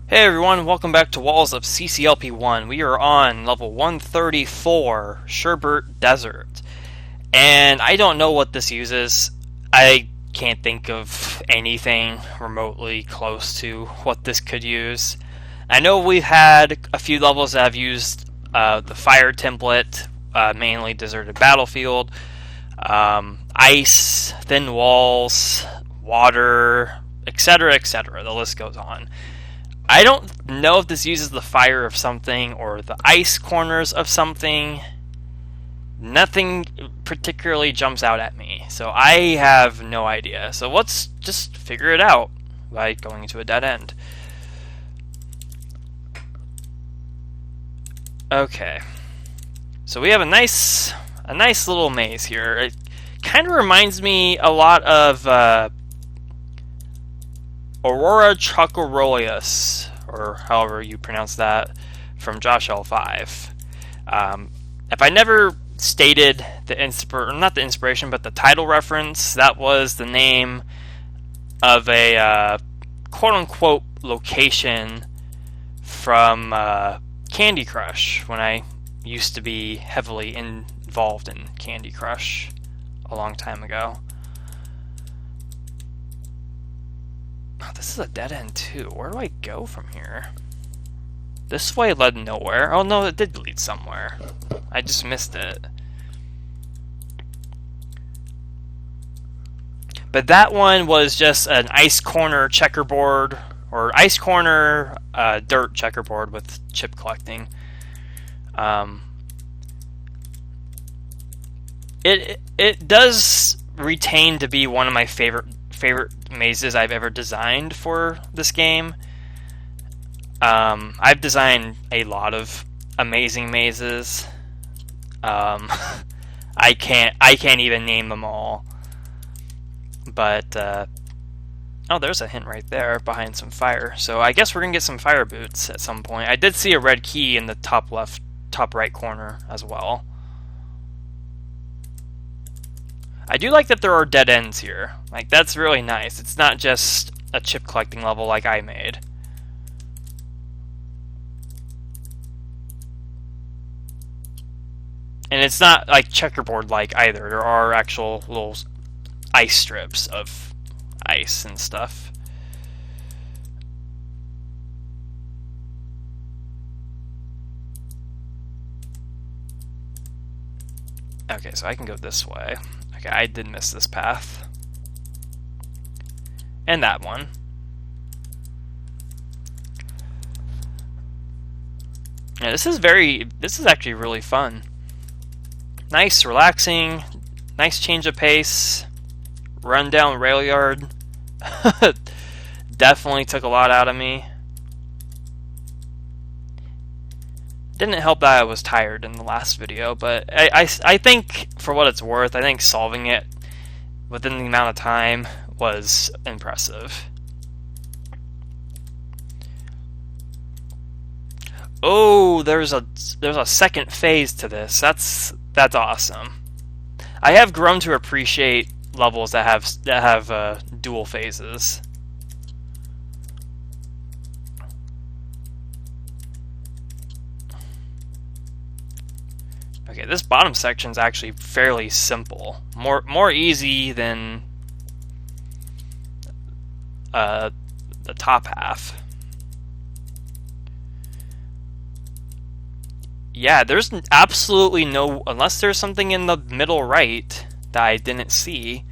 Hey everyone, welcome back to Walls of CCLP1. We are on level 134, Sherbet Desert. And I don't know what this uses. I can't think of anything remotely close to what this could use. I know we've had a few levels that have used the fire template, mainly Deserted Battlefield, ice, thin walls, water, etc., etc. The list goes on. I don't know if this uses the fire of something or the ice corners of something. Nothing particularly jumps out at me, so I have no idea. So let's just figure it out by going into a dead end. Okay, so we have a nice little maze here. It kind of reminds me a lot of Aurora Chocoroleus, or however you pronounce that, from WoCCLP1. If I never stated not the inspiration, but the title reference, that was the name of a quote-unquote location from Candy Crush, when I used to be heavily involved in Candy Crush a long time ago. Oh, this is a dead end too. Where do I go from here? This way led nowhere. Oh no, it did lead somewhere. I just missed it. But that one was just an ice corner checkerboard, or ice corner dirt checkerboard with chip collecting. It does retain to be one of my favorite mazes I've ever designed for this game. I've designed a lot of amazing mazes. I can't even name them all. But oh, there's a hint right there behind some fire. So I guess we're gonna get some fire boots at some point. I did see a red key in the top right corner as well. I do like that there are dead ends here. Like, that's really nice. It's not just a chip collecting level like I made. And it's not like checkerboard like either. There are actual little ice strips of ice and stuff. Okay, so I can go this way. Okay, I did miss this path. And that one. Yeah, this is actually really fun. Nice, relaxing, nice change of pace. Run down rail yard. Definitely took a lot out of me. Didn't help that I was tired in the last video, but I think, for what it's worth, I think solving it within the amount of time was impressive. Oh, there's a second phase to this. That's awesome. I have grown to appreciate levels that have dual phases. Okay, this bottom section is actually fairly simple. More easy than the top half. Yeah, there's absolutely no, unless there's something in the middle right that I didn't see,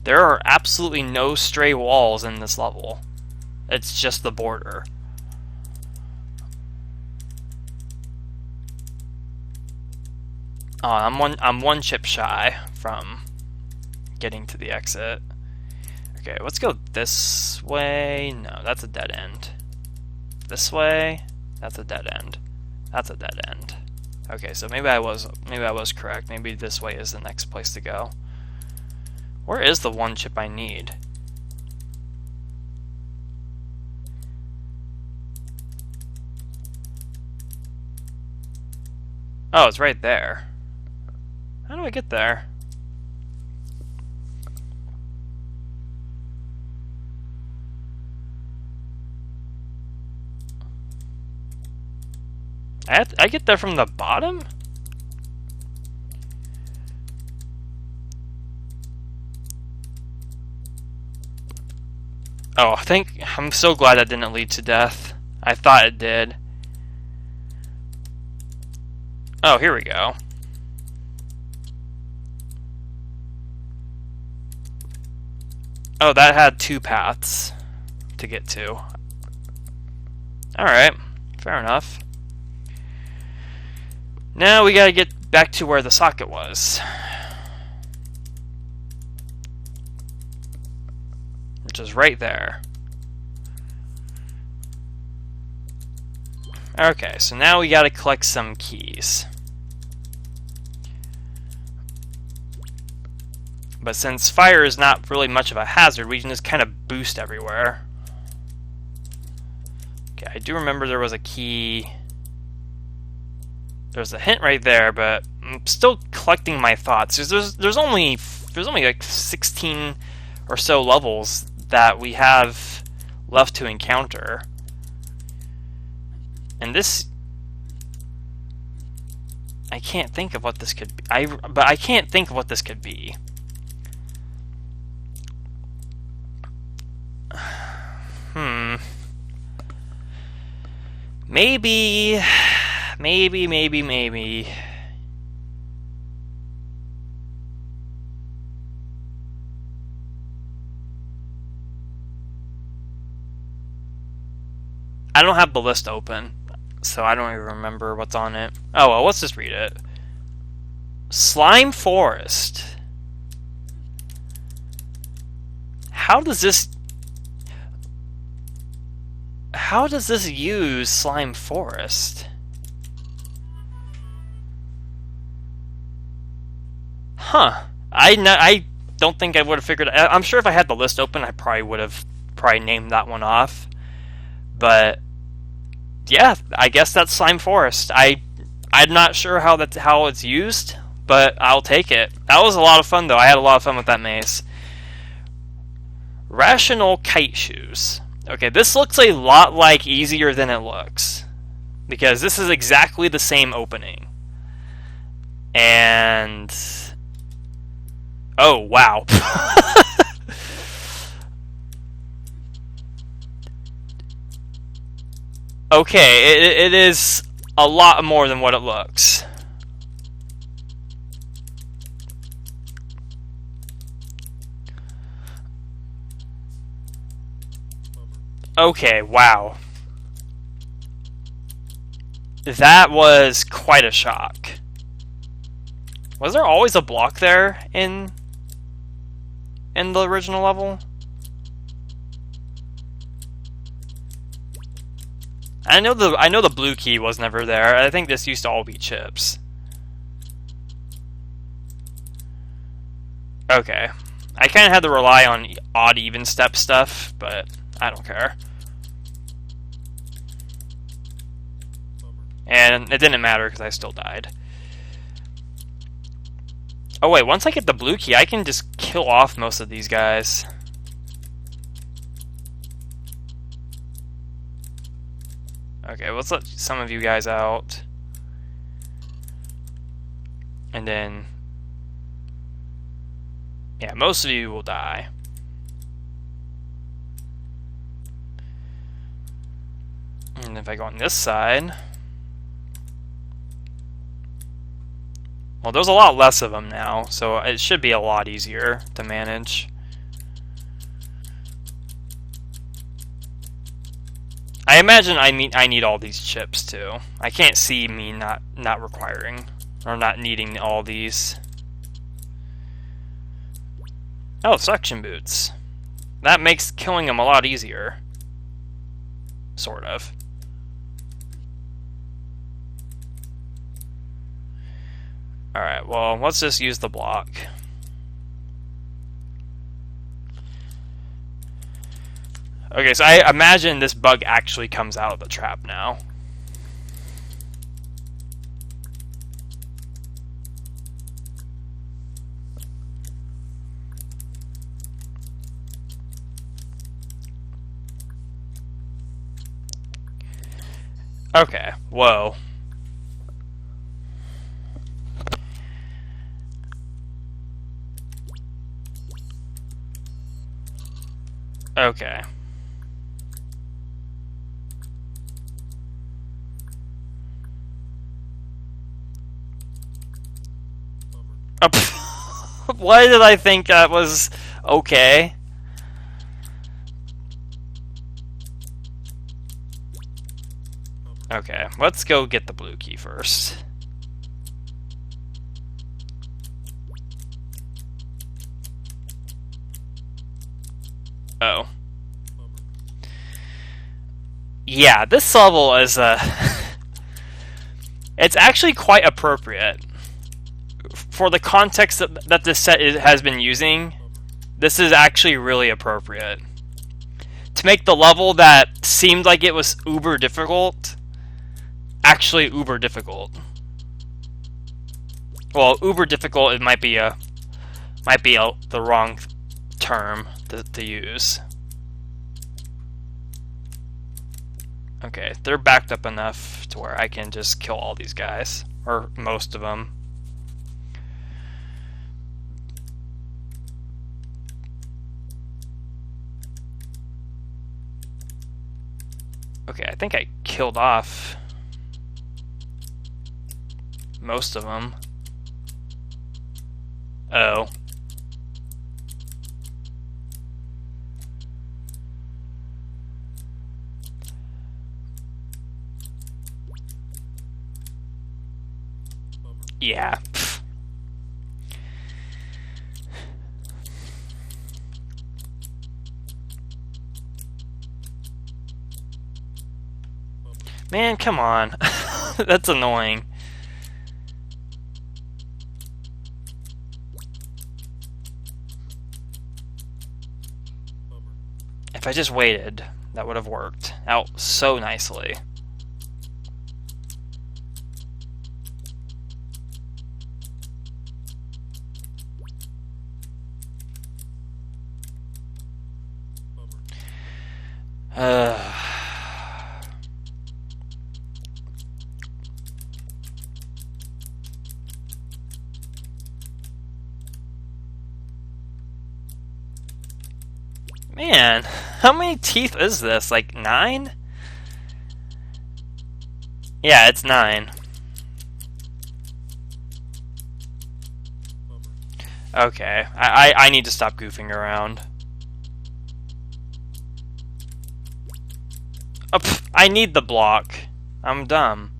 there are absolutely no stray walls in this level. It's just the border. Oh, I'm one chip shy from getting to the exit. Okay, let's go this way. No, that's a dead end. This way, that's a dead end. That's a dead end. Okay, so maybe I was correct. Maybe this way is the next place to go. Where is the one chip I need? Oh, it's right there. How do I get there? I get that from the bottom? Oh, I'm so glad that didn't lead to death. I thought it did. Oh, here we go. Oh, that had 2 paths to get to. Alright, fair enough. Now we gotta get back to where the socket was. Which is right there. Okay, so now we gotta collect some keys. But since fire is not really much of a hazard, we can just kind of boost everywhere. Okay, I do remember there was a key. There's a hint right there, but I'm still collecting my thoughts. There's only like 16 or so levels that we have left to encounter. And this, I can't think of what this could be. But I can't think of what this could be. Maybe. I don't have the list open, so I don't even remember what's on it. Oh well, let's just read it. Slime Forest. How does this use Slime Forest? Huh. I don't think I would have figured it out. I'm sure if I had the list open, I probably would have named that one off. But yeah, I guess that's Slime Forest. I'm not sure how it's used, but I'll take it. That was a lot of fun though. I had a lot of fun with that maze. Irrational Kite Shoes. Okay, this looks a lot like Easier Than It Looks, because this is exactly the same opening. And oh wow. Okay, it is a lot more than what it looks. Okay, wow. That was quite a shock. Was there always a block there in the original level? I know the blue key was never there. I think this used to all be chips. Okay. I kind of had to rely on odd even step stuff, but I don't care. And it didn't matter because I still died. Oh wait, once I get the blue key, I can just kill off most of these guys. Okay, let's let some of you guys out. And then, yeah, most of you will die. And if I go on this side, well, there's a lot less of them now, so it should be a lot easier to manage. I imagine I need all these chips too. I can't see me not requiring or not needing all these. Oh, suction boots. That makes killing them a lot easier. Sort of. Alright, well, let's just use the block. Okay, so I imagine this bug actually comes out of the trap now. Okay, whoa. Okay. Why did I think that was okay? Okay, let's go get the blue key first. Oh. Yeah, this level is it's actually quite appropriate. For the context that this set has been using, this is actually really appropriate. To make the level that seemed like it was uber difficult, actually uber difficult. Well, uber difficult, it might be the wrong term to use. Okay, they're backed up enough to where I can just kill all these guys, or most of them. Okay, I think I killed off most of them. Oh. Yeah. Man, come on. That's annoying. If I just waited, that would have worked out so nicely. Man, how many teeth is this? Like 9? Yeah, it's 9. Okay, I need to stop goofing around. Oh, I need the block. I'm dumb.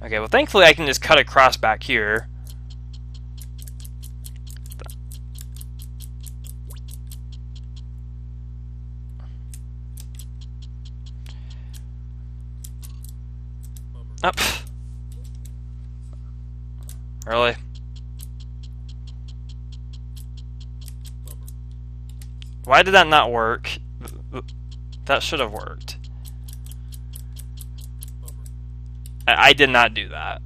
Okay, well thankfully I can just cut across back here. Up. Really? Why did that not work? That should have worked. I did not do that.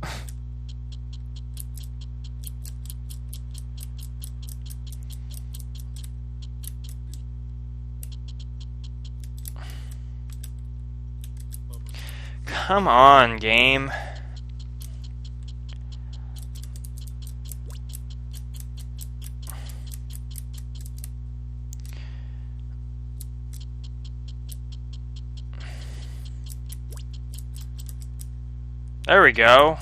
Come on, game. There we go.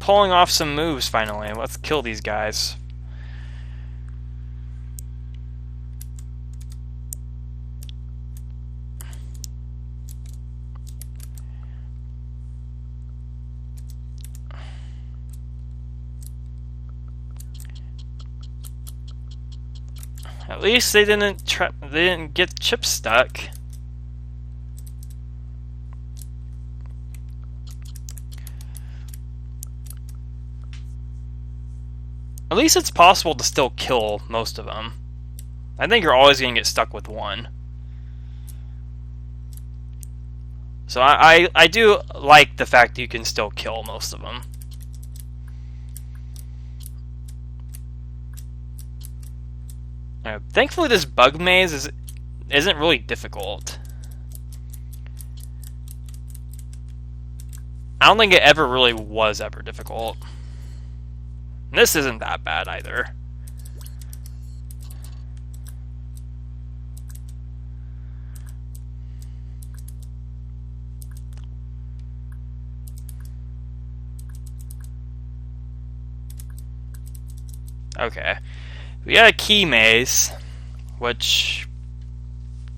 Pulling off some moves finally. Let's kill these guys. At least they didn't get chips stuck. At least it's possible to still kill most of them. I think you're always going to get stuck with one. So I do like the fact that you can still kill most of them. Thankfully this bug maze isn't really difficult. I don't think it ever really was ever difficult. And this isn't that bad either. Okay. We got a key maze, which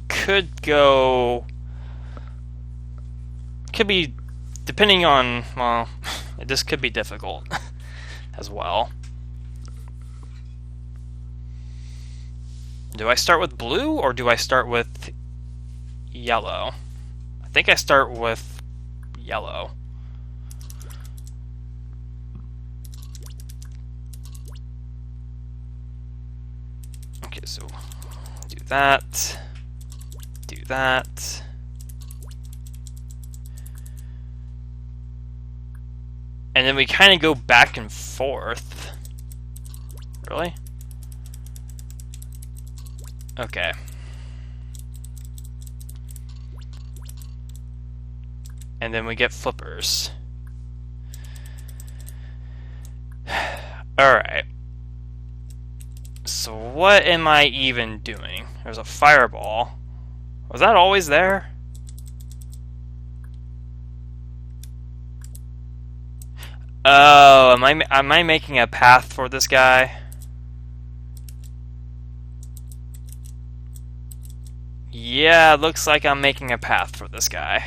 could go... Could be, depending on, well, this could be difficult as well. Do I start with blue or do I start with yellow? I think I start with yellow. Okay, so do that, do that. And then we kind of go back and forth. Really? Okay. And then we get flippers. Alright. So what am I even doing? There's a fireball. Was that always there? Oh, am I making a path for this guy? Yeah, looks like I'm making a path for this guy.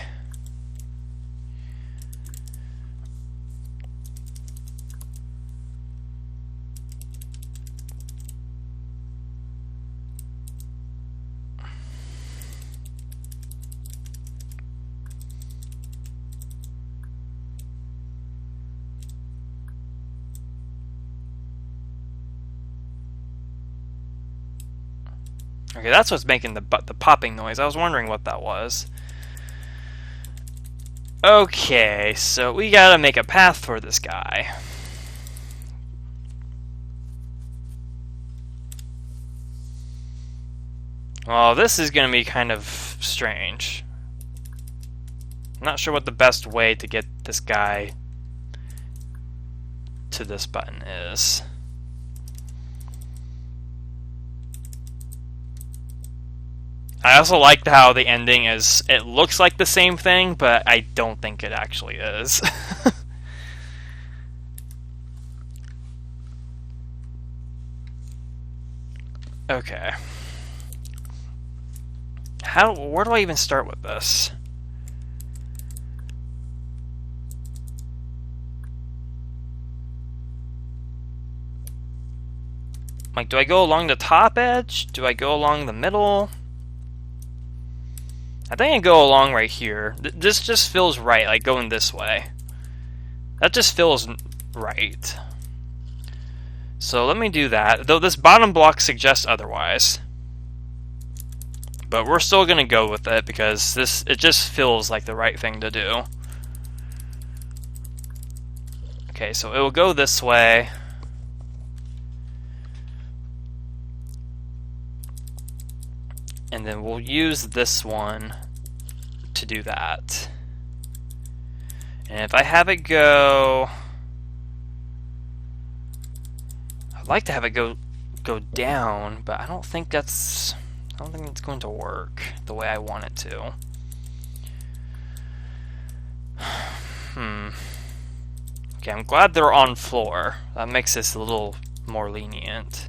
Okay, that's what's making the popping noise. I was wondering what that was. Okay, so we gotta make a path for this guy. Well, this is gonna be kind of strange. I'm not sure what the best way to get this guy to this button is. I also liked how the ending is, it looks like the same thing, but I don't think it actually is. Okay. Where do I even start with this? Like, do I go along the top edge? Do I go along the middle? I think I go along right here. This just feels right, like going this way. That just feels right. So let me do that. Though this bottom block suggests otherwise. But we're still going to go with it because it just feels like the right thing to do. Okay, so it will go this way. And then we'll use this one to do that. And if I have it go... I'd like to have it go down, but I don't think it's going to work the way I want it to. Okay, I'm glad they're on floor. That makes this a little more lenient.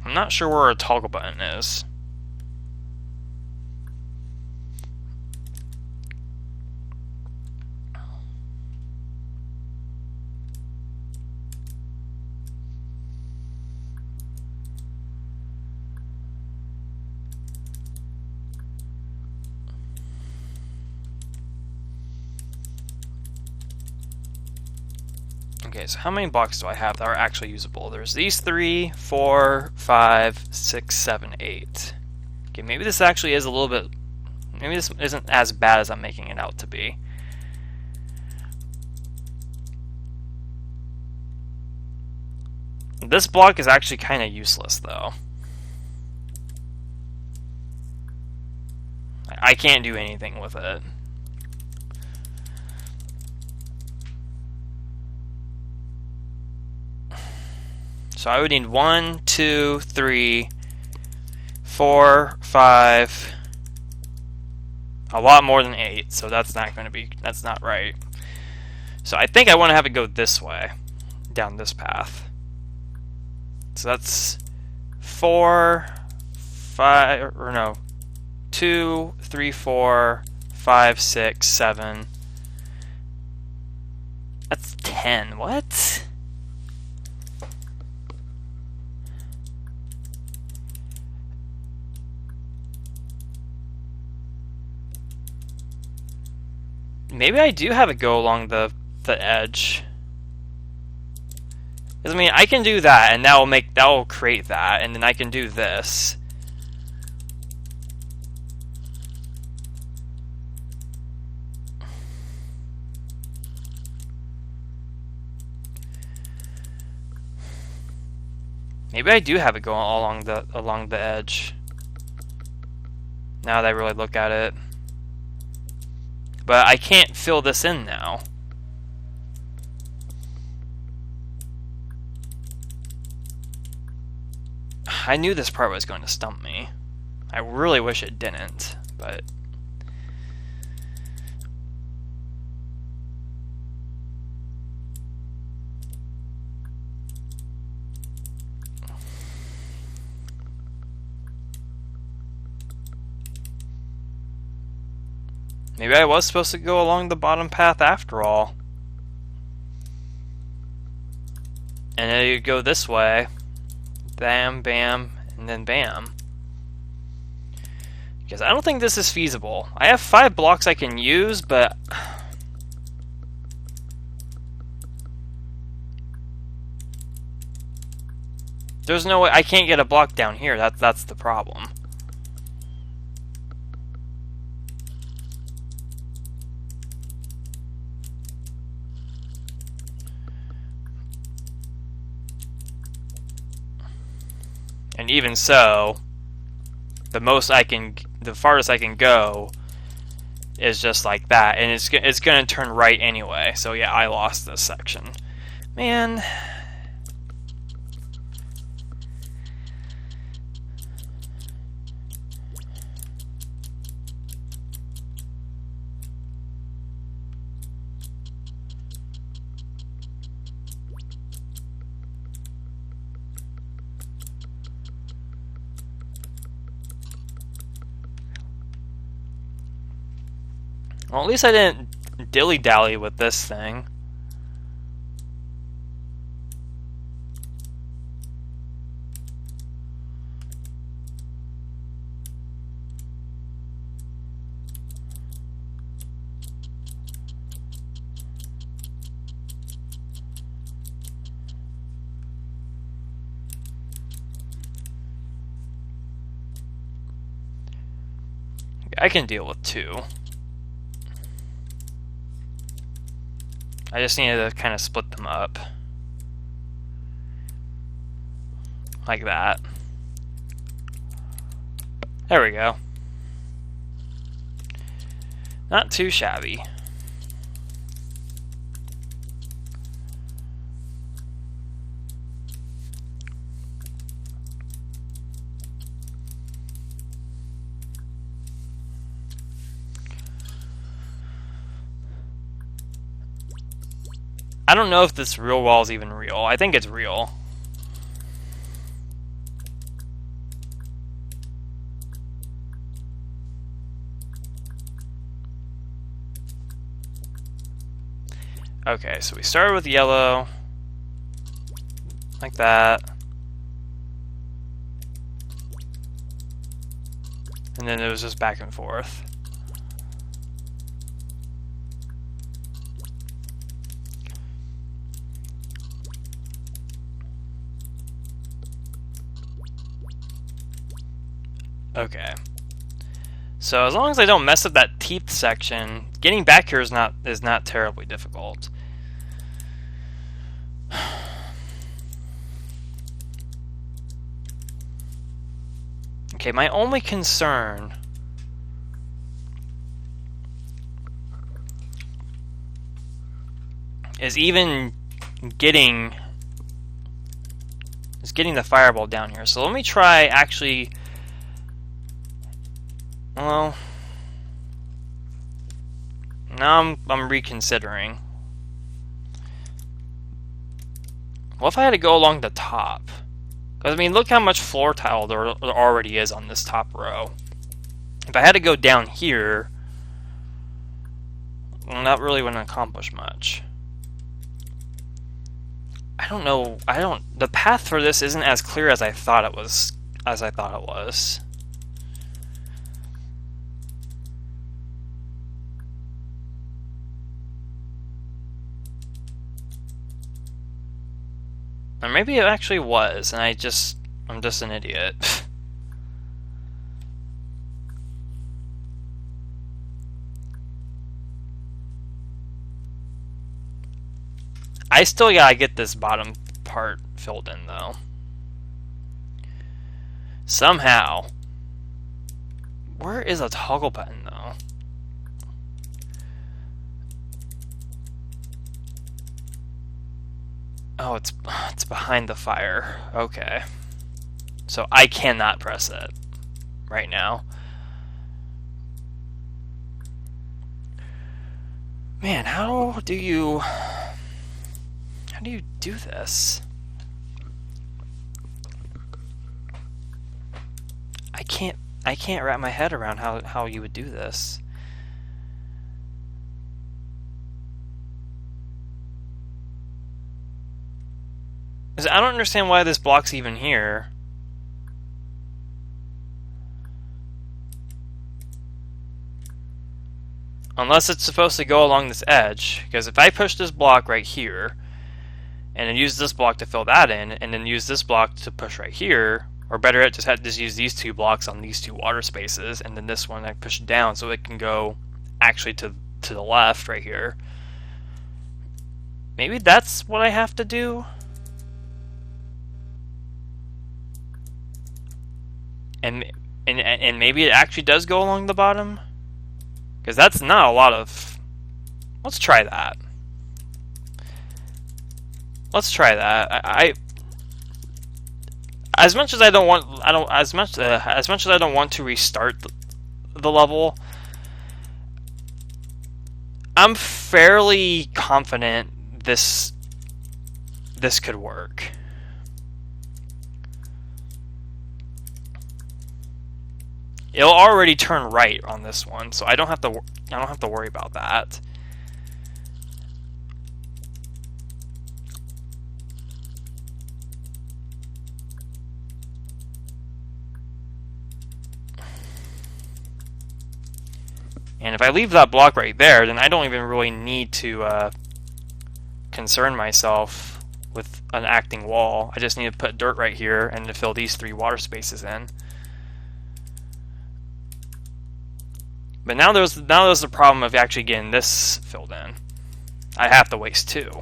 I'm not sure where a toggle button is. Okay, so how many blocks do I have that are actually usable? There's these 3, 4, 5, 6, 7, 8. Okay, maybe this actually is a little bit Maybe this isn't as bad as I'm making it out to be. This block is actually kind of useless, though. I can't do anything with it. So I would need 1, 2, 3, 4, 5, a lot more than 8, so that's not right. So I think I want to have it go this way, down this path. So that's 4, 5, or no, 2, 3, 4, 5, 6, 7. That's 10. What? Maybe I do have it go along the edge. Because, I mean, I can do that, and that will create that, and then I can do this. Maybe I do have it going along the edge. Now that I really look at it. But I can't fill this in now. I knew this part was going to stump me. I really wish it didn't, but... Maybe I was supposed to go along the bottom path after all. And then you go this way. Bam, bam, and then bam. Because I don't think this is feasible. I have 5 blocks I can use, but... There's no way... I can't get a block down here. That's the problem. And even so, the farthest I can go is just like that, and it's going to turn right anyway. So yeah, I lost this section. Man. Well, at least I didn't dilly-dally with this thing. I can deal with 2. I just needed to kind of split them up. Like that. There we go. Not too shabby. I don't know if this real wall is even real. I think it's real. Okay, so we started with yellow. Like that. And then it was just back and forth. Okay. So as long as I don't mess up that teeth section, getting back here is not terribly difficult. Okay, my only concern is even getting the fireball down here. So let me try actually. Well, now I'm reconsidering. What if I had to go along the top? Because I mean, look how much floor tile there already is on this top row. If I had to go down here, well, that really wouldn't accomplish much. I don't know. The path for this isn't as clear as I thought it was. Or maybe it actually was, and I'm just an idiot. I still gotta get this bottom part filled in, though. Somehow. Where is a toggle button, though? Oh, it's behind the fire. Okay. So I cannot press it right now. Man, how do you do this? I can't wrap my head around how you would do this. Because I don't understand why this block's even here. Unless it's supposed to go along this edge. Because if I push this block right here, and then use this block to fill that in, and then use this block to push right here, or better yet, just use these two blocks on these two water spaces, and then this one I push down so it can go actually to the left right here. Maybe that's what I have to do? And maybe it actually does go along the bottom? Because that's not a lot of... Let's try that. Let's try that. As much as I don't want to restart the level, I'm fairly confident this could work. It'll already turn right on this one, so I don't have to worry about that. And if I leave that block right there, then I don't even really need to concern myself with an acting wall. I just need to put dirt right here and to fill these 3 water spaces in. But now there's the problem of actually getting this filled in. I have to waste 2.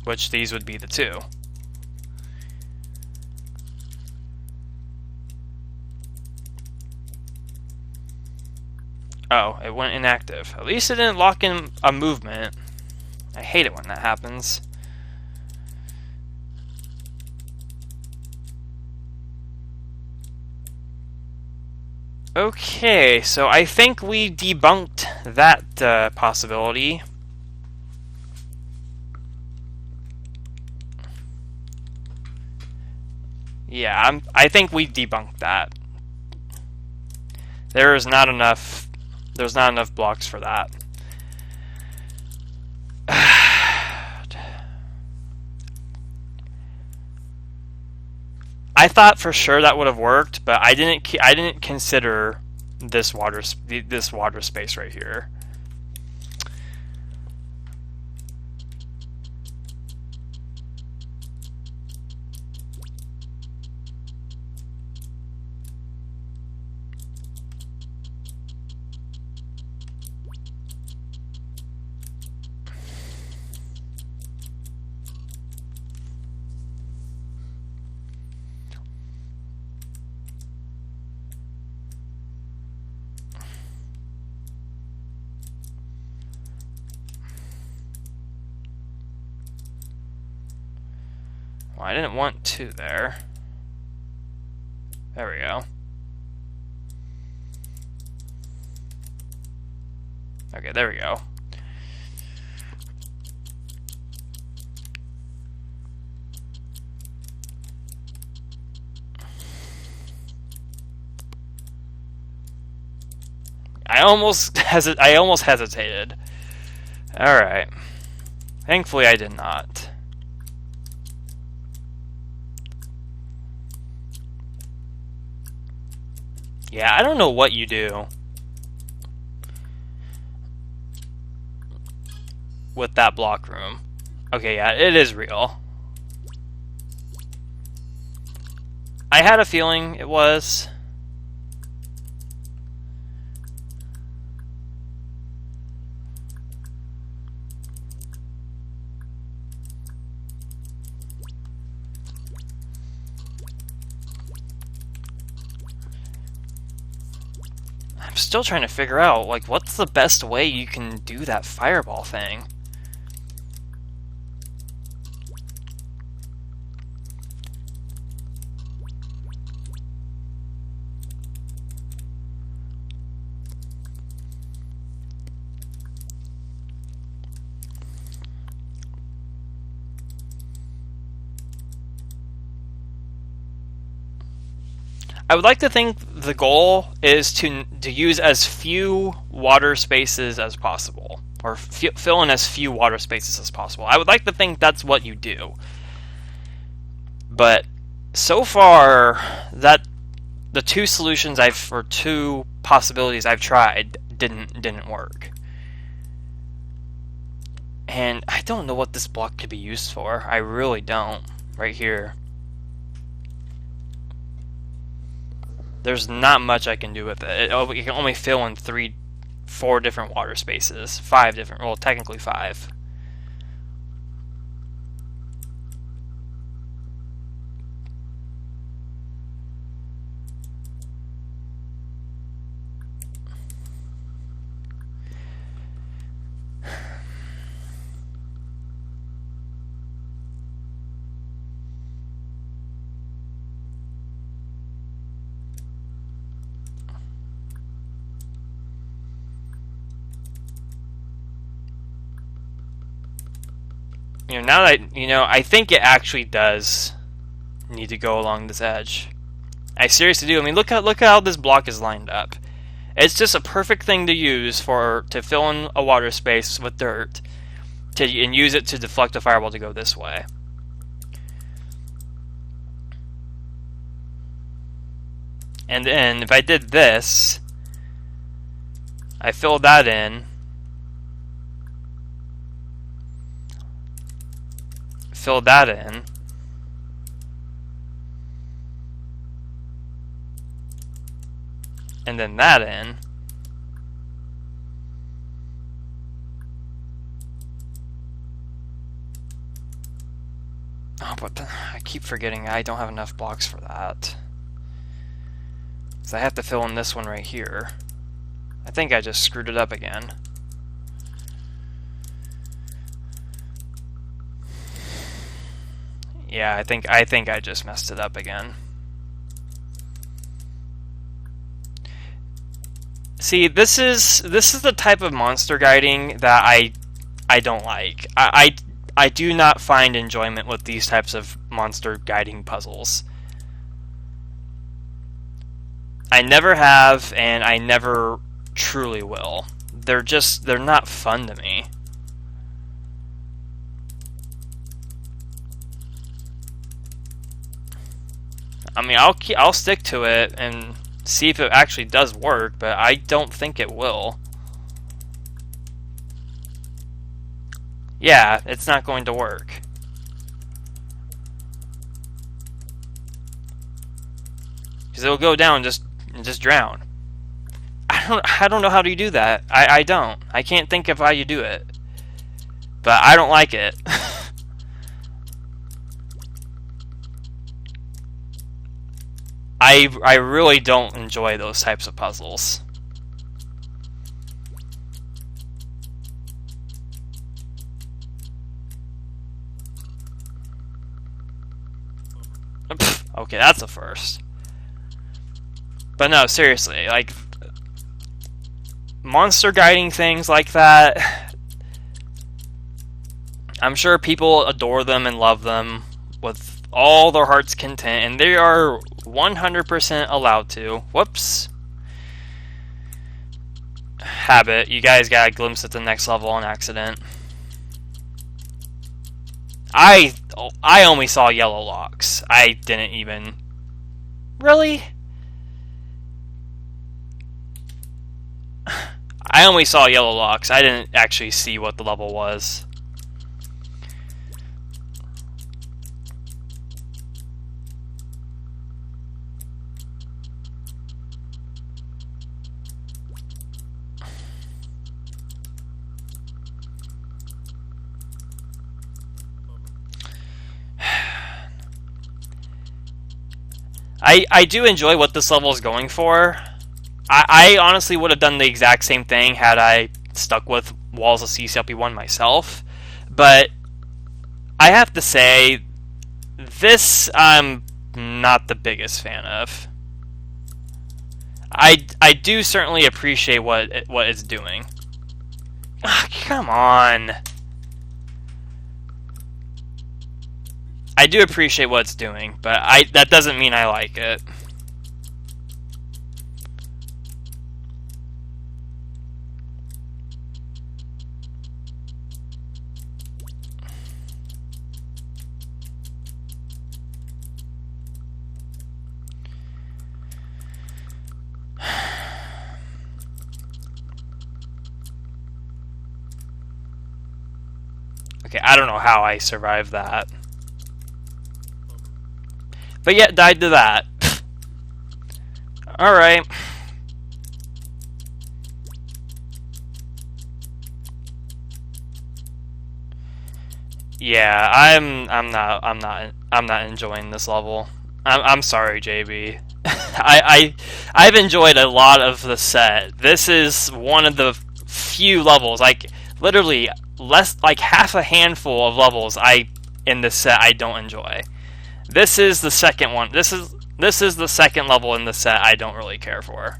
Which these would be the 2. Oh, it went inactive. At least it didn't lock in a movement. I hate it when that happens. Okay, so I think we debunked that possibility. Yeah, I think we debunked that. There's not enough blocks for that. I thought for sure that would have worked, but I didn't consider this water space right here. Well, I didn't want 2 there. There we go. Okay, there we go. I almost hesitated. Alright. Thankfully I did not. Yeah, I don't know what you do with that block room. Okay, yeah, it is real. I had a feeling it was. I'm still trying to figure out, like, what's the best way you can do that fireball thing? I would like to think the goal is to use as few water spaces as possible, or fill in as few water spaces as possible. I would like to think that's what you do. But so far, that the 2 solutions or 2 possibilities I've tried didn't work. And I don't know what this block could be used for. I really don't. Right here. There's not much I can do with it. You can only fill in 4 different water spaces. 5 different, well, technically 5. Now that I think it actually does need to go along this edge. I seriously do. I mean, look how this block is lined up. It's just a perfect thing to use to fill in a water space with dirt, and use it to deflect a fireball to go this way. And then if I did this, I filled that in. Fill that in. And then that in. Oh, but I keep forgetting I don't have enough blocks for that. So I have to fill in this one right here. I think I just screwed it up again. Yeah, I think I just messed it up again. See, this is the type of monster guiding that I don't like. I do not find enjoyment with these types of monster guiding puzzles. I never have, and I never truly will. They're not fun to me. I mean, I'll stick to it and see if it actually does work, but I don't think it will. Yeah, it's not going to work. Because it'll go down and just drown. I don't know how do you do that. I don't. I can't think of how you do it. But I don't like it. I really don't enjoy those types of puzzles. Okay, that's a first. But no, seriously, like, monster guiding things like that, I'm sure people adore them and love them with all their heart's content, and they are 100% allowed to. Whoops. Habit. You guys got a glimpse at the next level on accident. I only saw yellow locks. I didn't even... Really? I only saw yellow locks. I didn't actually see what the level was. I do enjoy what this level is going for. I honestly would have done the exact same thing had I stuck with Walls of WoCCLP1 myself. But I have to say, this I'm not the biggest fan of. I do certainly appreciate what it's doing. Ugh, come on. I do appreciate what it's doing, but that doesn't mean I like it. Okay, I don't know how I survived that. But yet died to that. Alright. Yeah, I'm not enjoying this level. I'm sorry, JB. I've enjoyed a lot of the set. This is one of the few levels, like literally less like half a handful of levels in this set I don't enjoy. This is the second one. This is the second level in the set I don't really care for.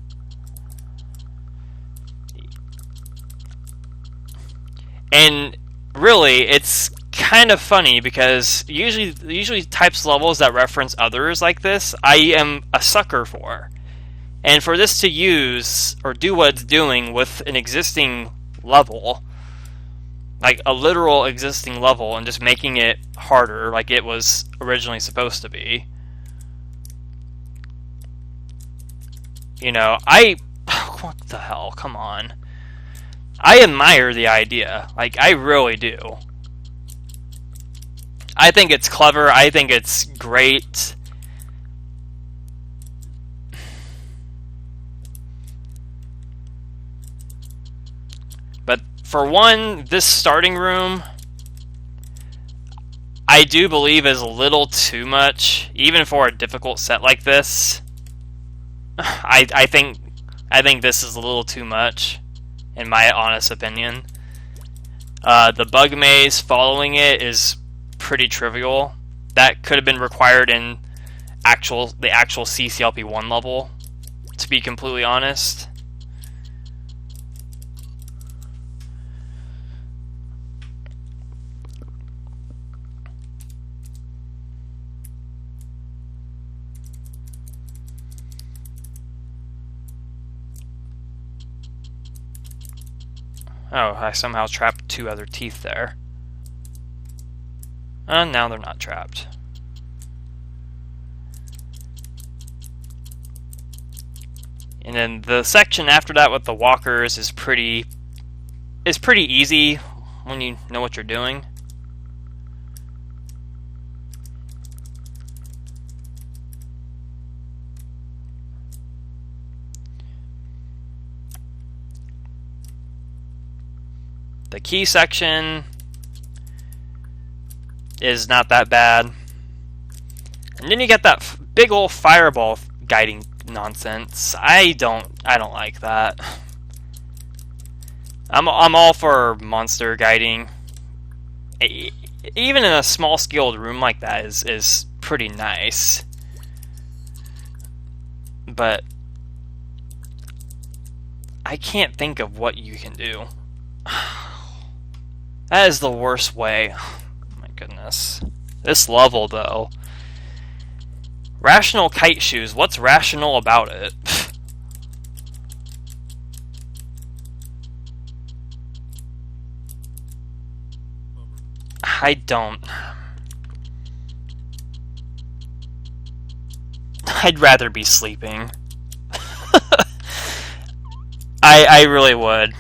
And really, it's kind of funny because usually types of levels that reference others like this, I am a sucker for. And for this to use or do what it's doing with an existing level, like a literal existing level, and just making it harder like it was originally supposed to be. You know, what the hell, come on. I admire the idea, like I really do. I think it's clever, I think it's great. But for one, this starting room, I do believe is a little too much, even for a difficult set like this. I think this is a little too much, in my honest opinion. The bug maze following it is pretty trivial. That could have been required in the actual WoCCLP1 level, to be completely honest. Oh, I somehow trapped two other teeth there. And now they're not trapped. And then the section after that with the walkers is pretty easy when you know what you're doing. The key section is not that bad. And then you get that big old fireball guiding nonsense. I don't like that. I'm all for monster guiding. Even in a small scaled room like that is pretty nice. but I can't think of what you can do. That is the worst way. Oh my goodness. This level, though. Rational kite shoes. What's rational about it? I don't. I'd rather be sleeping. I really would.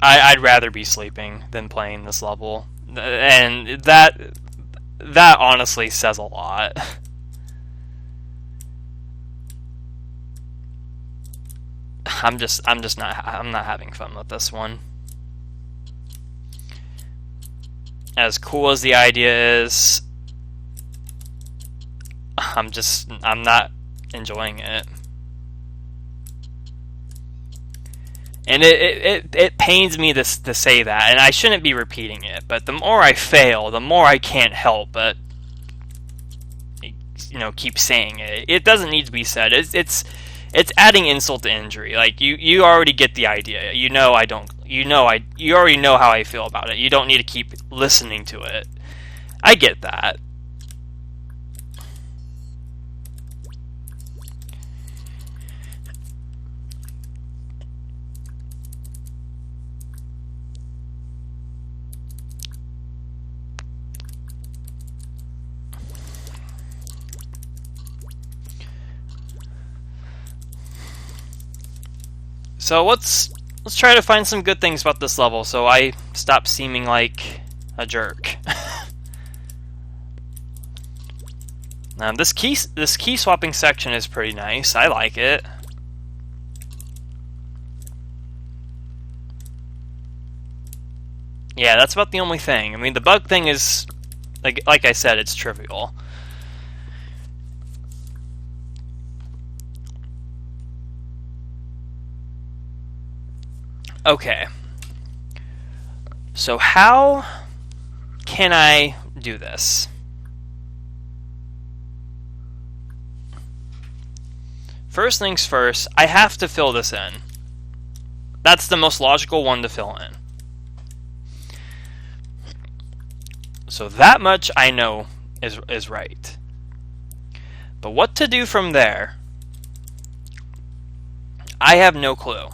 I'd rather be sleeping than playing this level, and that honestly says a lot. I'm not having fun with this one. As cool as the idea is, I'm not enjoying it. And it pains me to say that, and I shouldn't be repeating it, but the more I fail, the more I can't help but keep saying it. It doesn't need to be said. It's adding insult to injury. Like you already get the idea. You already know how I feel about it. You don't need to keep listening to it. I get that. So let's try to find some good things about this level so I stop seeming like a jerk. Now this key swapping section is pretty nice. I like it. Yeah, that's about the only thing. I mean, the bug thing is like I said, it's trivial. Okay. So how can I do this? First things first, I have to fill this in. That's the most logical one to fill in. So that much I know is right. But what to do from there, I have no clue.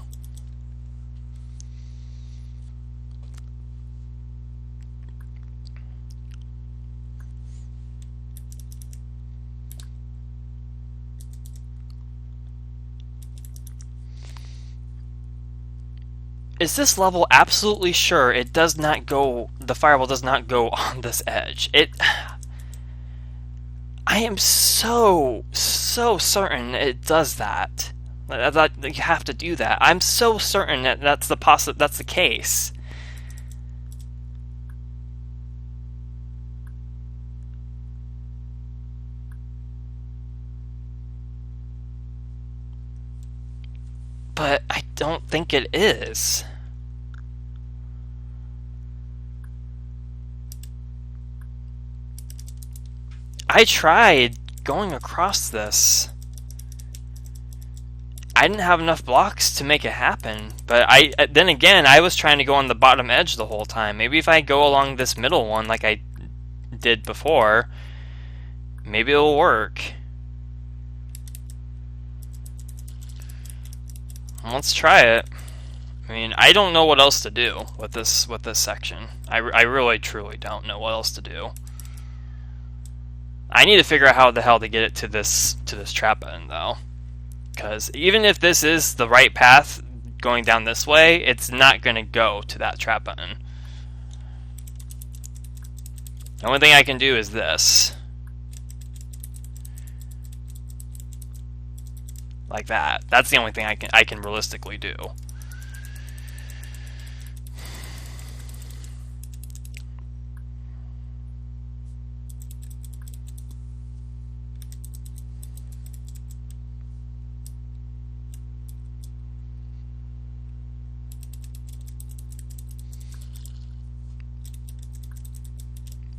Is this level absolutely sure it does not go, the fireball does not go on this edge? I am so certain it does that. That you have to do that. I'm so certain that that's the case. But I don't think it is. I tried going across this. I didn't have enough blocks to make it happen, but then again, I was trying to go on the bottom edge the whole time. Maybe if I go along this middle one like I did before, maybe it'll work. Let's try it. I mean, I don't know what else to do with this section. I really truly don't know what else to do. I need to figure out how the hell to get it to this trap end though, because even if this is the right path going down this way, it's not going to go to that trap end. The only thing I can do is this. Like that. That's the only thing I can realistically do.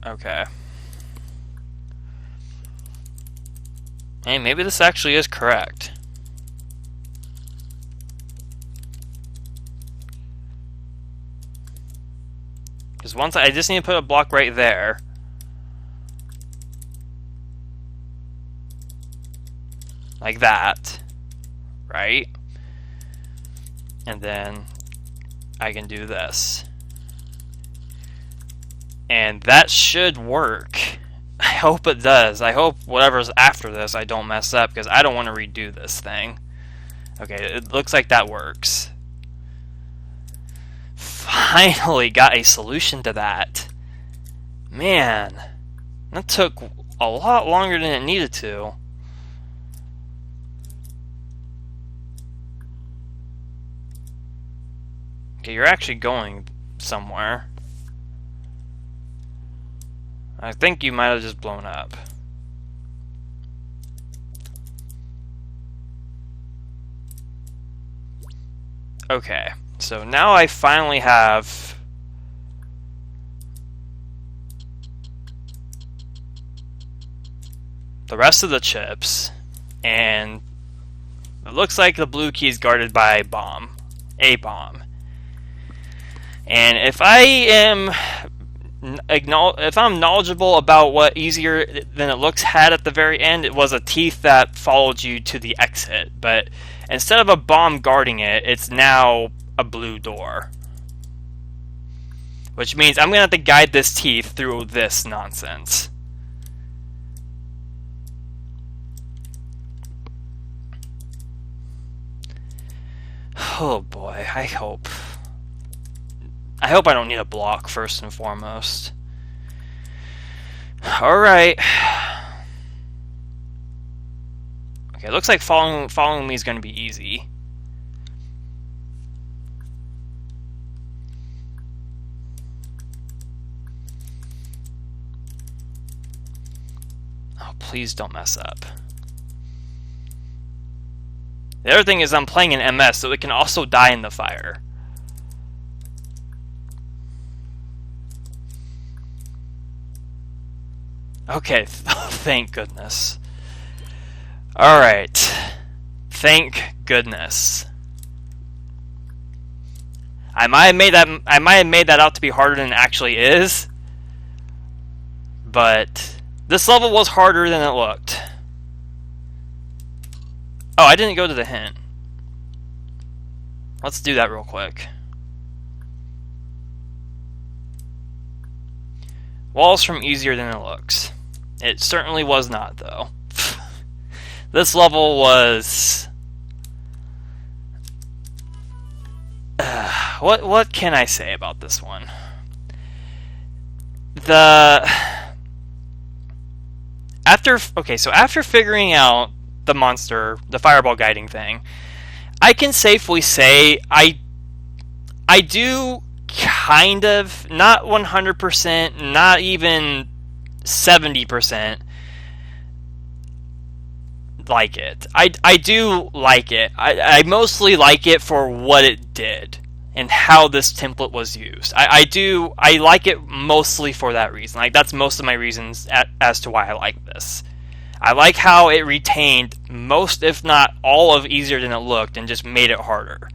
Okay. Hey, maybe this actually is correct. Because once I just need to put a block right there. Like that. Right? And then I can do this. And that should work. I hope it does. I hope whatever's after this I don't mess up, because I don't want to redo this thing. Okay, it looks like that works. Finally got a solution to that. Man, that took a lot longer than it needed to. Okay, you're actually going somewhere. I think you might have just blown up. Okay, so now I finally have the rest of the chips, and it looks like the blue key is guarded by a bomb. And if I'm knowledgeable about what easier than it looks had at the very end, it was a teeth that followed you to the exit. But instead of a bomb guarding it, it's now a blue door. Which means I'm going to have to guide this teeth through this nonsense. Oh boy, I hope I don't need a block first and foremost. Alright. Okay, it looks like following me is going to be easy. Oh, please don't mess up. The other thing is I'm playing an MS, so it can also die in the fire. Okay, thank goodness. Alright. Thank goodness. I might have made that out to be harder than it actually is. But this level was harder than it looked. Oh, I didn't go to the hint. Let's do that real quick. Walls from easier than it looks. It certainly was not, though. This level was... What can I say about this one? After figuring out the monster, the fireball guiding thing, I can safely say I do kind of, not 100%, not even 70% like it. I do like it. I mostly like it for what it did and how this template was used. I like it mostly for that reason. Like, that's most of my reasons as to why I like this. I like how it retained most, if not all, of easier than it looked and just made it harder.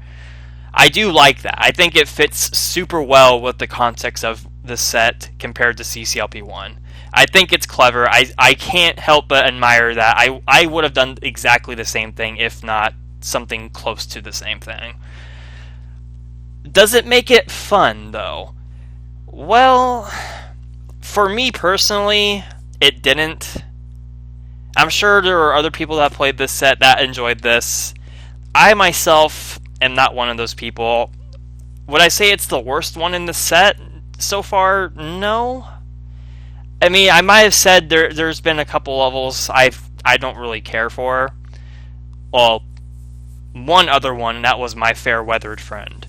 I do like that. I think it fits super well with the context of the set compared to WoCCLP1. I think it's clever. I can't help but admire that. I would have done exactly the same thing, if not something close to the same thing. Does it make it fun, though? Well, for me personally, it didn't. I'm sure there were other people that played this set that enjoyed this. I myself am not one of those people. Would I say it's the worst one in the set so far? No. I mean, I might have said there's been a couple levels I don't really care for. Well, one other one, and that was My Fair Weathered Friend.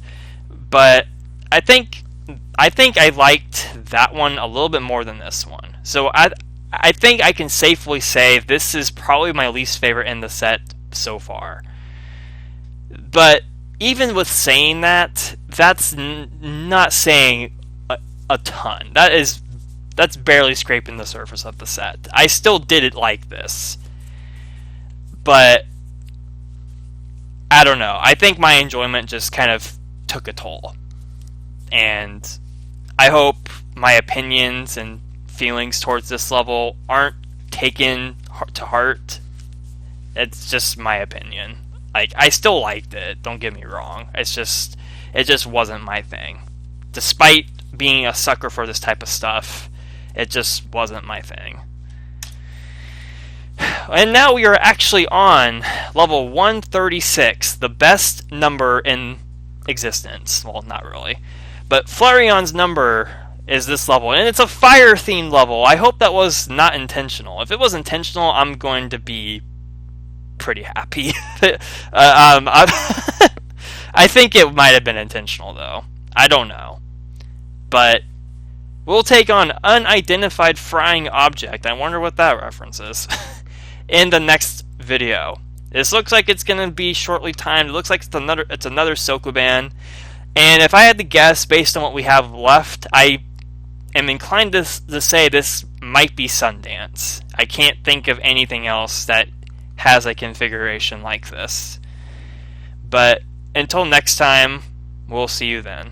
But I think I liked that one a little bit more than this one. So I think I can safely say this is probably my least favorite in the set so far. But even with saying that, that's not saying a ton. That is that's barely scraping the surface of the set. I still did it like this, but I don't know. I think my enjoyment just kind of took a toll, and I hope my opinions and feelings towards this level aren't taken to heart. It's just my opinion. Like, I still liked it, don't get me wrong. It just wasn't my thing. Despite being a sucker for this type of stuff, it just wasn't my thing. And now we are actually on level 136, the best number in existence. Well, not really. But Flareon's number is this level, and it's a fire-themed level. I hope that was not intentional. If it was intentional, I'm going to be pretty happy. I think it might have been intentional, though. I don't know. But we'll take on unidentified frying object. I wonder what that reference is. In the next video. This looks like it's going to be shortly timed. It looks like it's another Sokoban. And if I had to guess, based on what we have left, I am inclined to say this might be Sundance. I can't think of anything else that has a configuration like this. But until next time, we'll see you then.